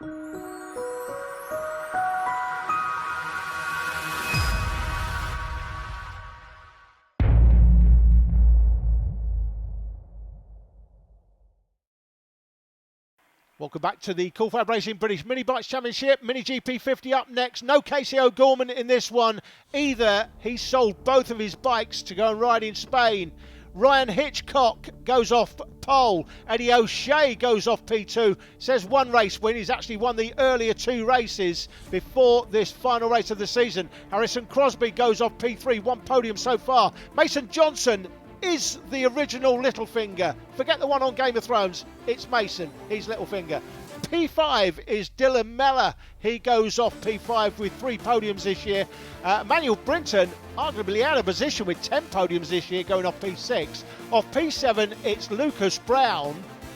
Welcome back to the Cool FAB British Minibikes Championship. MiniGP50 up next. No Casey O'Gorman in this one either. He sold both of his bikes to go and ride in Spain. Ryan Hitchcock goes off pole. Eddie O'Shea goes off P2. Says one race win. He's actually won the earlier two races before this final race of the season. Harrison Crosby goes off P3. One podium so far. Mason Johnson is the original Littlefinger. Forget the one on Game of Thrones. It's Mason. He's Littlefinger. P5 is Dylan Mellor. He goes off P5 with 3 podiums this year. Manuel Brinton, arguably out of position with 10 podiums this year, going off P6. Off P7, it's Lucas Brown.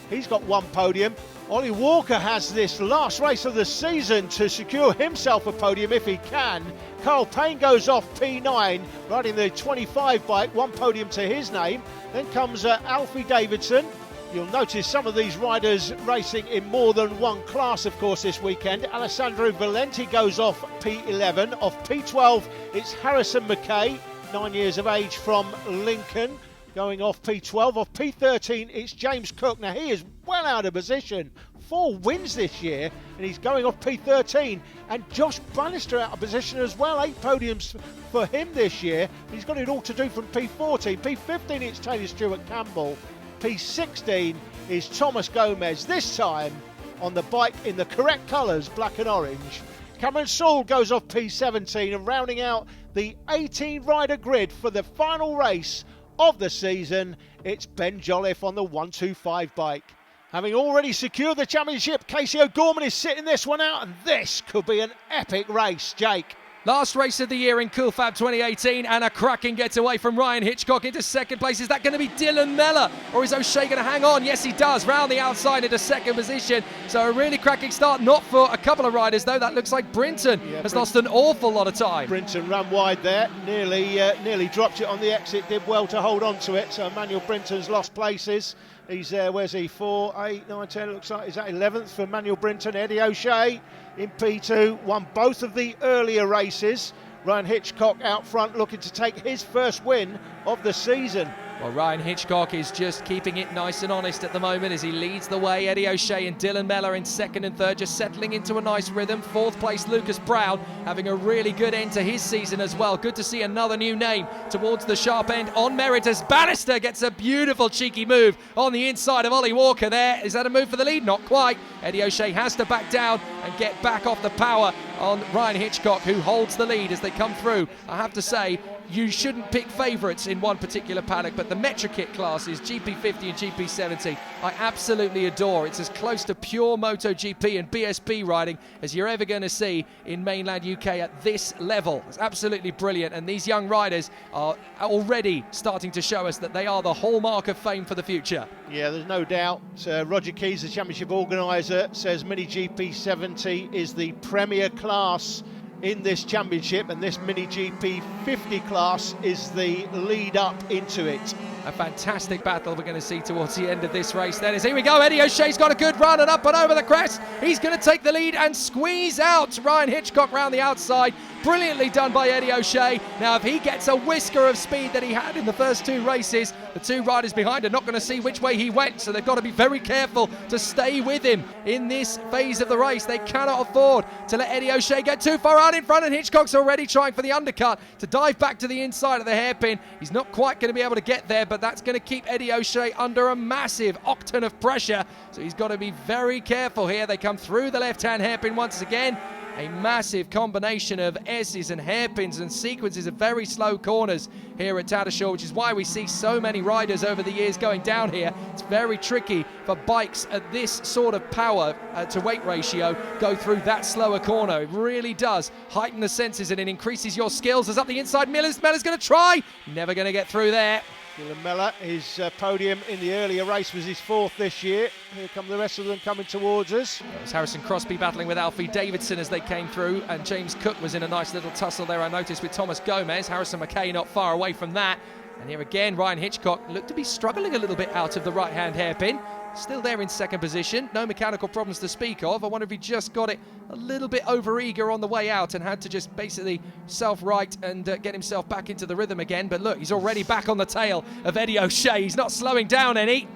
He's got 1 podium. Ollie Walker has this last race of the season to secure himself a podium if he can. Carl Payne goes off P9, riding the 25 bike, 1 podium to his name. Then comes Alfie Davidson. You'll notice some of these riders racing in more than one class, of course, this weekend. Alessandro Valenti goes off P11. Off P12, it's Harrison McKay, 9 years of age from Lincoln, going off P12. Off P13, it's James Cook. Now, he is well out of position. 4 wins this year, and he's going off P13. And Josh Bannister out of position as well. 8 podiums for him this year. He's got it all to do from P14. P15, it's Taylor Stewart Campbell. P16 is Thomas Gomez, this time on the bike in the correct colours, black and orange. Cameron Saul goes off P17, and rounding out the 18-rider grid for the final race of the season, it's Ben Jolliffe on the 125 bike. Having already secured the championship, Casey O'Gorman is sitting this one out, and this could be an epic race, Jake. Last race of the year in Cool FAB 2018, and a cracking getaway from Ryan Hitchcock into second place. Is that going to be Dylan Mellor, or is O'Shea going to hang on? Yes, he does, round the outside into second position. So a really cracking start, not for a couple of riders though. That looks like Brinton has lost an awful lot of time. Brinton ran wide there, nearly dropped it on the exit, did well to hold on to it. So Emmanuel Brinton's lost places. He's where's he? 4, 8, 9, 10, looks like he's at 11th for Manuel Brinton. Eddie O'Shea in P2, won both of the earlier races. Ryan Hitchcock out front looking to take his first win of the season. Well, Ryan Hitchcock is just keeping it nice and honest at the moment as he leads the way. Eddie O'Shea and Dylan Mellor in second and third, just settling into a nice rhythm. Fourth place, Lucas Brown, having a really good end to his season as well. Good to see another new name towards the sharp end on merit as Bannister gets a beautiful cheeky move on the inside of Ollie Walker there. Is that a move for the lead? Not quite. Eddie O'Shea has to back down and get back off the power on Ryan Hitchcock, who holds the lead as they come through. I have to say, you shouldn't pick favourites in one particular paddock, but the Metra Kit classes, GP50 and GP70, I absolutely adore. It's as close to pure Moto GP and BSB riding as you're ever going to see in mainland UK at this level. It's absolutely brilliant, and these young riders are already starting to show us that they are the hallmark of fame for the future. Yeah, there's no doubt. Roger Keys, the championship organiser, says MiniGP70 is the premier class in this championship, and this MiniGP50 class is the lead up into it. A fantastic battle we're going to see towards the end of this race then. Here we go, Eddie O'Shea's got a good run and up and over the crest. He's going to take the lead and squeeze out Ryan Hitchcock round the outside. Brilliantly done by Eddie O'Shea. Now if he gets a whisker of speed that he had in the first 2 races, the 2 riders behind are not going to see which way he went, so they've got to be very careful to stay with him in this phase of the race. They cannot afford to let Eddie O'Shea get too far out in front, and Hitchcock's already trying for the undercut to dive back to the inside of the hairpin. He's not quite going to be able to get there, but that's going to keep Eddie O'Shea under a massive octane of pressure, so he's got to be very careful here. They come through the left-hand hairpin once again. A massive combination of S's and hairpins and sequences of very slow corners here at Tattershall, which is why we see so many riders over the years going down here. It's very tricky for bikes at this sort of power to weight ratio go through that slower corner. It really does heighten the senses and it increases your skills. As up the inside, Mellor's going to try. Never going to get through there. Dylan Mellor, his podium in the earlier race was his 4th this year. Here come the rest of them coming towards us. It was Harrison Crosby battling with Alfie Davidson as they came through, and James Cook was in a nice little tussle there, I noticed, with Thomas Gomez. Harrison McKay not far away from that. And here again, Ryan Hitchcock looked to be struggling a little bit out of the right-hand hairpin. still there in second position. No mechanical problems to speak of. I wonder if he just got it a little bit over-eager on the way out and had to just basically self-right and get himself back into the rhythm again. But look, he's already back on the tail of Eddie O'Shea. He's not slowing down any.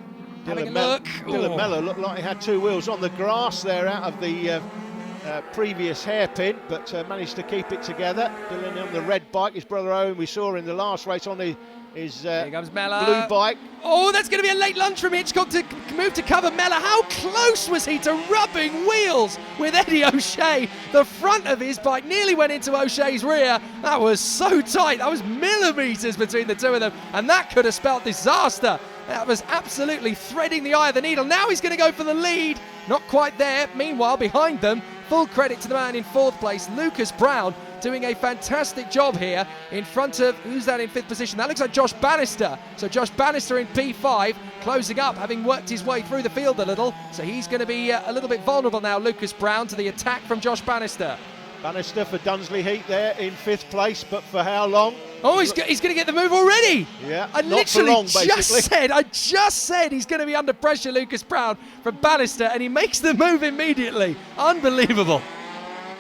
Having a look. Dylan Mellor looked like he had two wheels on the grass there out of the previous hairpin, but managed to keep it together. Dylan on the red bike, his brother Owen we saw in the last race on his Here comes Mellor. blue bike. Oh, that's going to be a late lunge from Hitchcock to move to cover Mellor. How close was he to rubbing wheels with Eddie O'Shea? The front of his bike nearly went into O'Shea's rear. That was so tight. That was millimetres between the two of them, and that could have spelled disaster. That was absolutely threading the eye of the needle. Now he's going to go for the lead. Not quite there. Meanwhile, behind them, full credit to the man in fourth place, Lucas Brown, doing a fantastic job here in front of, who's that in fifth position? That looks like Josh Bannister. So Josh Bannister in P5, closing up, having worked his way through the field a little. So he's going to be a little bit vulnerable now, Lucas Brown, to the attack from Josh Bannister. Bannister for Dunsley Heath there in fifth place, but for how long? Oh, he's going to get the move already. Yeah, I not for long, basically. I just said he's going to be under pressure, Lucas Brown, from Bannister, and he makes the move immediately. Unbelievable.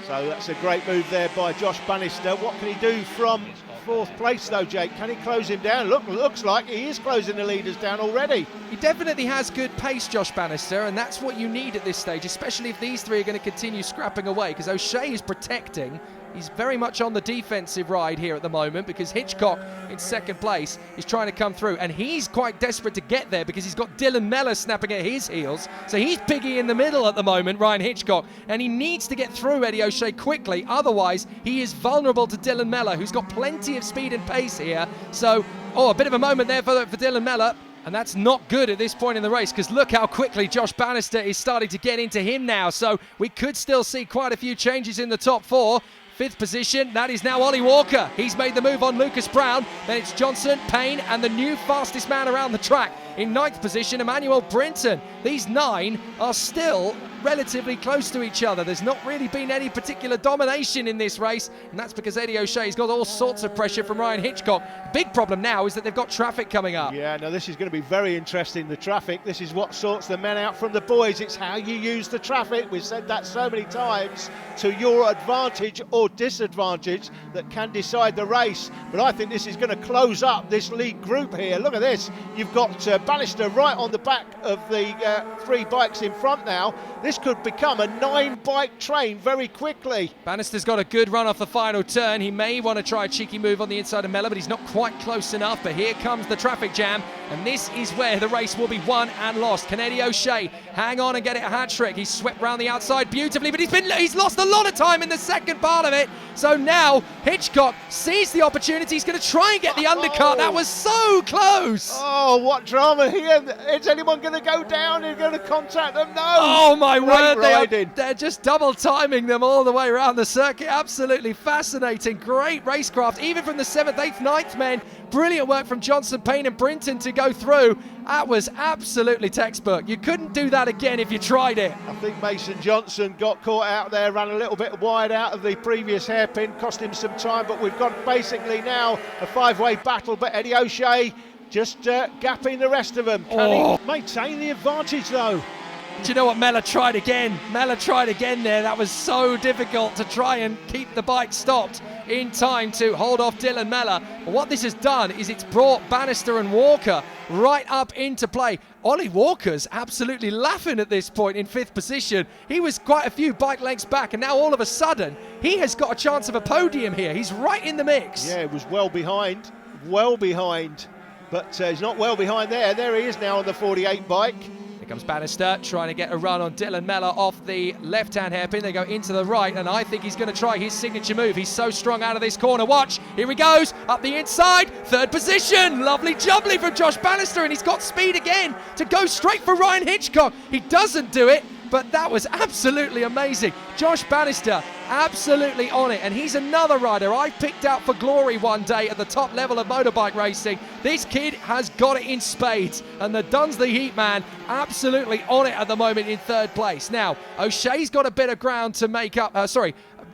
So that's a great move there by Josh Bannister. What can he do from fourth place, though, Jake? Can he close him down? Looks like he is closing the leaders down already. He definitely has good pace, Josh Bannister, and that's what you need at this stage, especially if these three are going to continue scrapping away, because O'Shea is protecting. He's very much on the defensive ride here at the moment because Hitchcock in second place is trying to come through, and he's quite desperate to get there because he's got Dylan Mellor snapping at his heels. So he's piggy in the middle at the moment, Ryan Hitchcock, and he needs to get through Eddie O'Shea quickly. Otherwise, he is vulnerable to Dylan Mellor, who's got plenty of speed and pace here. So, a bit of a moment there for Dylan Mellor. And that's not good at this point in the race because look how quickly Josh Bannister is starting to get into him now. So we could still see quite a few changes in the top four. Fifth position, that is now Ollie Walker. He's made the move on Lucas Brown. Then it's Johnson, Payne, and the new fastest man around the track. In ninth position, Emmanuel Brinton. These nine are still relatively close to each other. There's not really been any particular domination in this race, and that's because Eddie O'Shea's got all sorts of pressure from Ryan Hitchcock. Big problem now is that they've got traffic coming up. Yeah, no, this is going to be very interesting, the traffic. This is what sorts the men out from the boys. It's how you use the traffic. We've said that so many times, to your advantage or disadvantage, that can decide the race. But I think this is going to close up this lead group here. Look at this. You've got Bannister right on the back of the three bikes in front now. This could become a 9-bike train very quickly. Bannister's got a good run off the final turn. He may want to try a cheeky move on the inside of Mellor, but he's not quite close enough. But here comes the traffic jam, and this is where the race will be won and lost. Can Eddie O'Shea hang on and get it a hat trick? He's swept round the outside beautifully, but he's lost a lot of time in the second part of it. So now Hitchcock sees the opportunity. He's going to try and get the undercut. That was so close. Oh, what drama here. Is anyone going to go down? Is going to contact them? No. Oh, my word. They're just double timing them all the way around the circuit. Absolutely fascinating. Great racecraft, even from the 7th, 8th, 9th men. Brilliant work from Johnson, Payne and Brinton to go through. That was absolutely textbook. You couldn't do that again if you tried it. I think Mason Johnson got caught out there, ran a little bit wide out of the previous hairpin, cost him some time, but we've got basically now a 5-way battle, but Eddie O'Shea just gapping the rest of them. Can he maintain the advantage though? Do you know what? Mellor tried again. Mellor tried again there. That was so difficult to try and keep the bike stopped in time to hold off Dylan Mellor. But what this has done is it's brought Bannister and Walker right up into play. Ollie Walker's absolutely laughing at this point in 5th position. He was quite a few bike lengths back, and now all of a sudden he has got a chance of a podium here. He's right in the mix. Yeah, it was well behind. But he's not well behind there. There he is now on the 48 bike. Here comes Bannister trying to get a run on Dylan Mellor off the left-hand hairpin. They go into the right, and I think he's going to try his signature move. He's so strong out of this corner. Watch, here he goes, up the inside, 3rd position. Lovely jubbly from Josh Bannister, and he's got speed again to go straight for Ryan Hitchcock. He doesn't do it, but that was absolutely amazing. Josh Bannister absolutely on it, and he's another rider I picked out for glory one day at the top level of motorbike racing. This kid has got it in spades, and the Dunsley Heat man absolutely on it at the moment in 3rd place. Now, O'Shea's got a bit of ground to make up,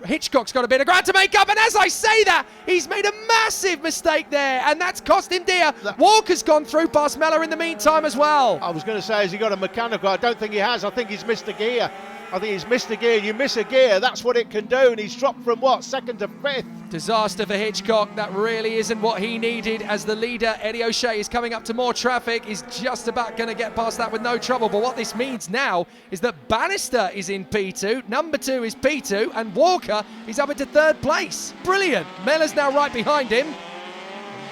Hitchcock's got a bit of ground to make up, and as I say that, he's made a massive mistake there, and that's cost him dear. Walker's gone through past Mellor in the meantime as well. I was going to say, has he got a mechanical? I don't think he has. I think he's missed a gear. I think he's missed a gear. You miss a gear, that's what it can do, and he's dropped from what, 2nd to 5th? Disaster for Hitchcock. That really isn't what he needed, as the leader, Eddie O'Shea, is coming up to more traffic. He's just about going to get past that with no trouble, but what this means now is that Bannister is in P2, number 2 is P2, and Walker is up into 3rd place. Brilliant. Mellor's now right behind him.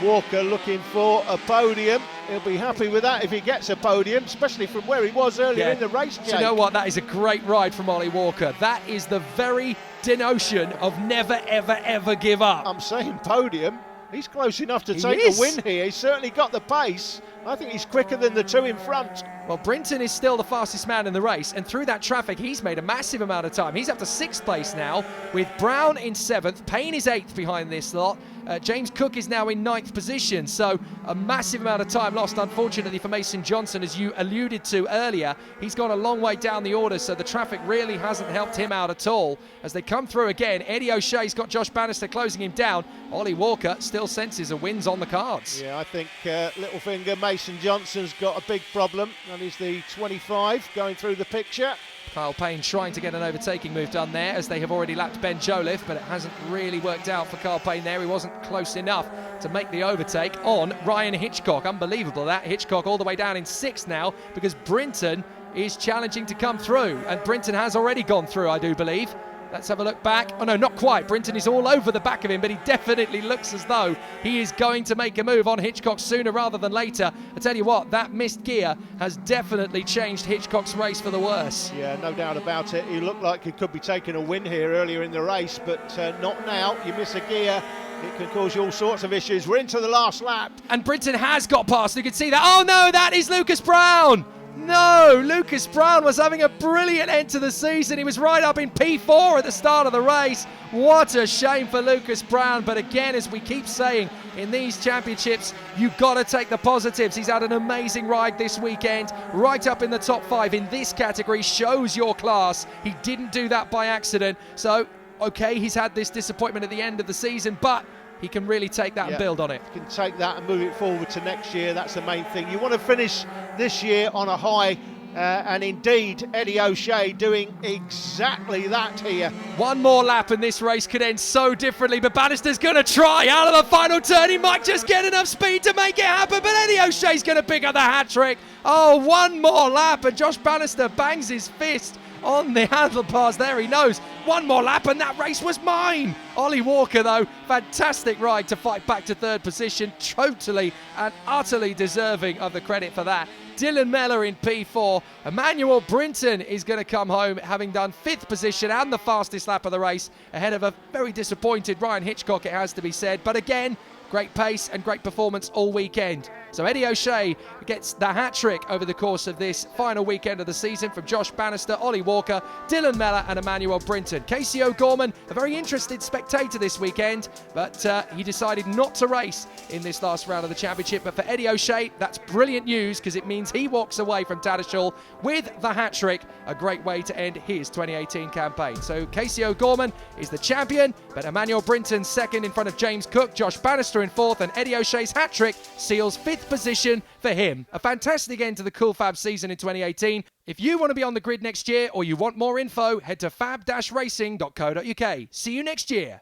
Walker looking for a podium. He'll be happy with that if he gets a podium, especially from where he was earlier in the race. Do you know what? That is a great ride from Ollie Walker. That is the very denotion of never, ever, ever give up. I'm saying podium. He's close enough to take a win here. He's certainly got the pace. I think he's quicker than the 2 in front. Well, Brinton is still the fastest man in the race, and through that traffic, he's made a massive amount of time. He's up to 6th place now, with Brown in 7th. Payne is 8th behind this lot. James Cook is now in 9th position, so a massive amount of time lost, unfortunately, for Mason Johnson, as you alluded to earlier. He's gone a long way down the order, so the traffic really hasn't helped him out at all. As they come through again, Eddie O'Shea's got Josh Bannister closing him down. Ollie Walker still senses a win's on the cards. Yeah, I think Littlefinger, Mason Johnson's got a big problem. That is the 25 going through the picture. Kyle Payne trying to get an overtaking move done there, as they have already lapped Ben Joliffe, but it hasn't really worked out for Kyle Payne there. He wasn't close enough to make the overtake on Ryan Hitchcock. Unbelievable that. Hitchcock all the way down in 6th now, because Brinton is challenging to come through, and Brinton has already gone through, I do believe. Let's have a look back. Oh no, not quite. Brinton is all over the back of him, but he definitely looks as though he is going to make a move on Hitchcock sooner rather than later. I tell you what, that missed gear has definitely changed Hitchcock's race for the worse. Yeah, no doubt about it. He looked like he could be taking a win here earlier in the race, but not now. You miss a gear, it can cause you all sorts of issues. We're into the last lap. And Brinton has got past. You can see that. Oh no, that is Lucas Brown. No, Lucas Brown was having a brilliant end to the season. He was right up in P4 at the start of the race. What a shame for Lucas Brown. But again, as we keep saying in these championships, you've got to take the positives. He's had an amazing ride this weekend, right up in the top 5 in this category. Shows your class. He didn't do that by accident. So, okay, he's had this disappointment at the end of the season, but he can really take that and build on it. He can take that and move it forward to next year. That's the main thing. You want to finish this year on a high, and indeed Eddie O'Shea doing exactly that here. One more lap and this race could end so differently, but Bannister's going to try out of the final turn. He might just get enough speed to make it happen, but Eddie O'Shea's going to pick up the hat-trick. Oh, one more lap, and Josh Bannister bangs his fist on the handlebars there. He knows one more lap and that race was mine. Ollie Walker, though, fantastic ride to fight back to 3rd position. Totally and utterly deserving of the credit for that. Dylan Mellor in P4. Emmanuel Brinton is going to come home having done 5th position and the fastest lap of the race, ahead of a very disappointed Ryan Hitchcock, it has to be said. But again, great pace and great performance all weekend. So Eddie O'Shea gets the hat-trick over the course of this final weekend of the season from Josh Bannister, Ollie Walker, Dylan Mellor and Emmanuel Brinton. Casey O'Gorman, a very interested spectator this weekend, but he decided not to race in this last round of the championship. But for Eddie O'Shea, that's brilliant news, because it means he walks away from Tattershall with the hat-trick, a great way to end his 2018 campaign. So Casey O'Gorman is the champion, but Emmanuel Brinton 2nd in front of James Cook, Josh Bannister in 4th, and Eddie O'Shea's hat-trick seals 5th position for him. A fantastic end to the Cool Fab season in 2018. If you want to be on the grid next year, or you want more info, head to fab-racing.co.uk. See you next year.